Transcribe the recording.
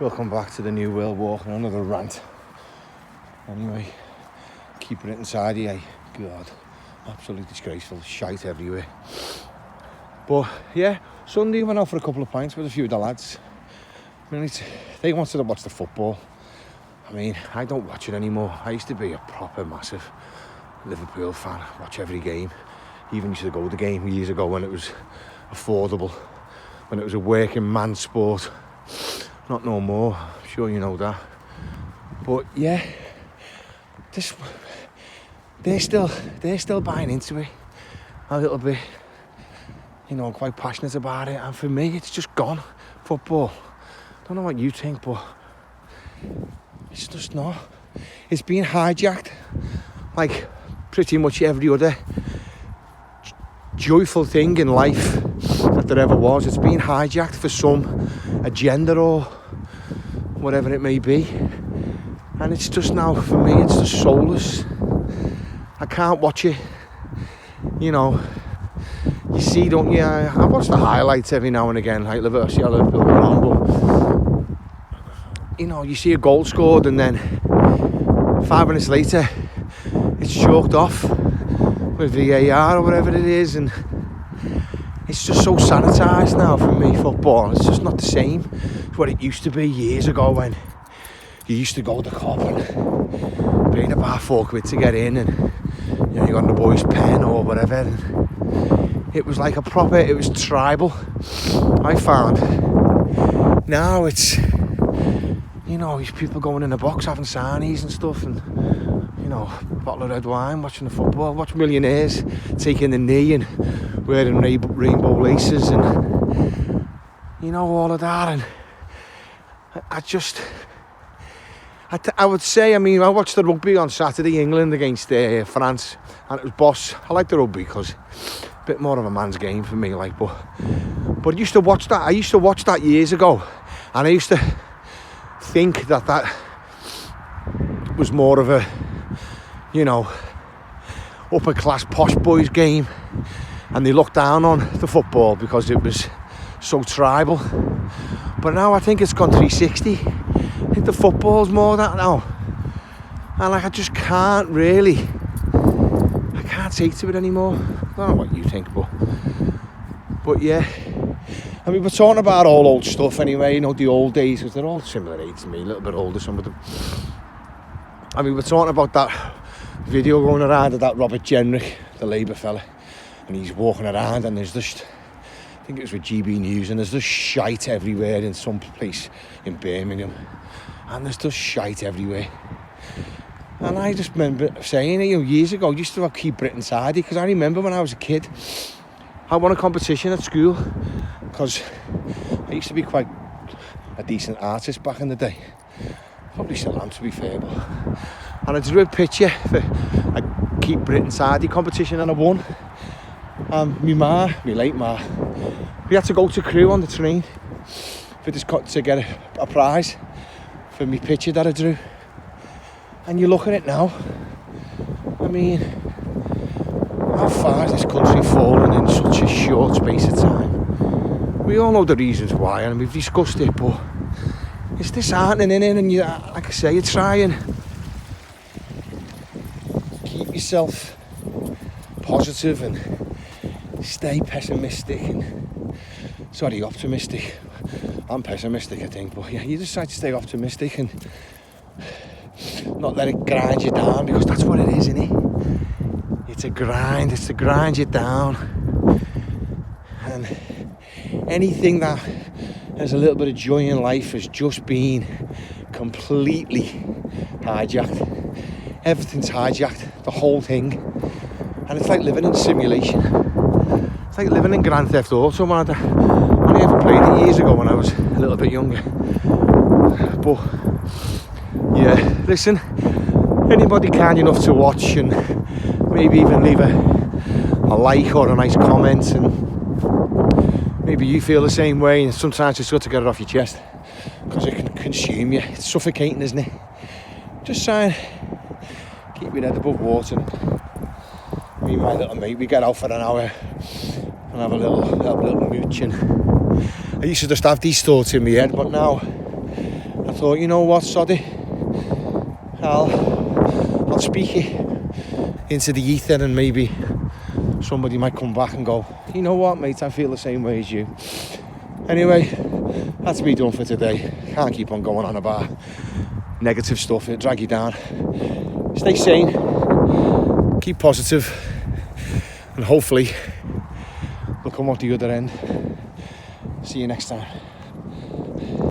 Welcome back to the New World Walk and another rant. Anyway, keeping it inside here. God, absolutely disgraceful. Shite everywhere. But yeah, Sunday went out for a couple of pints with a few of the lads. I mean, they wanted to watch the football. I mean, I don't watch it anymore. I used to be a proper massive Liverpool fan. Watch every game. Even used to go to the game years ago when it was affordable, when it was a working man sport. Not no more, I'm sure you know that. But yeah, they're still buying into it a little bit. You know, I'm quite passionate about it, and for me, it's just gone. Football. Don't know what you think, but it's just not. It's been hijacked, like pretty much every other joyful thing in life that there ever was. It's been hijacked for some agenda or whatever it may be, and it's just now, for me, it's just soulless. I can't watch it. You know, you see, don't you? I watch the highlights every now and again. Like Liverpool, see how Liverpool go on, but you know, you see a goal scored and then 5 minutes later it's chalked off with VAR or whatever it is, and it's just so sanitised now for me, football. It's just not the same as what it used to be years ago, when you used to go to the club and paid about £4 to get in, and you know, you got the boys' pen or whatever, and it was like a proper, it was tribal, I found. Now it's, you know, these people going in the box having sarnies and stuff, and you know, a bottle of red wine, watching the football, watch millionaires taking the knee and wearing rainbow laces and you know, all of that. And I would say, I mean, I watched the rugby on Saturday, England against France, and it was boss. I like the rugby because a bit more of a man's game for me, like, but I used to watch that years ago, and I used to think that was more of a, you know, upper class posh boys game, and they looked down on the football because it was so tribal. But now I think it's gone 360. I think the football's more that now, and like, I just can't take to it anymore. I don't know what you think, but yeah, I mean, we're talking about all old stuff anyway, you know, the old days, because they're all similar age to me, a little bit older, some of them. I mean, we're talking about that video going around of that Robert Jenrick, the Labour fella, and he's walking around, and there's just, I think it was with GB News, and there's just shite everywhere in some place in Birmingham, and there's just shite everywhere. And I just remember saying, you know, years ago, I used to have Keep Britain tidy, because I remember when I was a kid, I won a competition at school, because I used to be quite a decent artist back in the day. Probably still am, to be fair, but, and I drew a picture for a Keep Britain tidy competition, and I won. My late ma, we had to go to Crewe on the train for this to get a prize for my picture that I drew. And you look at it now, I mean, how far has this country fallen in such a short space of time? We all know the reasons why, and we've discussed it, but it's disheartening, in it, and you, like I say, you try and keep yourself positive and stay pessimistic and optimistic. I'm pessimistic, I think, but yeah, you just try to stay optimistic and not let it grind you down, because that's what it is, isn't it? It's a grind. It's to grind you down, and anything that has a little bit of joy in life has just been completely hijacked. Everything's hijacked, the whole thing, and it's like living in simulation. It's like living in Grand Theft Auto. I only ever played it years ago when I was a little bit younger, but yeah, listen, anybody kind enough to watch and maybe even leave a like or a nice comment, and maybe you feel the same way, and sometimes it's good to get it off your chest because it can consume you. It's suffocating, isn't it? Just try and keep your head above water. Me and my little mate, we get out for an hour and have a little mooch, and I used to just have these thoughts in my head, but now I thought, you know what, sod it, I'll speak it into the ether, and maybe somebody might come back and go, you know what, mate, I feel the same way as you. Anyway, that's me done for today. Can't keep on going on about negative stuff, it'll drag you down. Stay sane, keep positive, and hopefully we'll come out the other end. See you next time.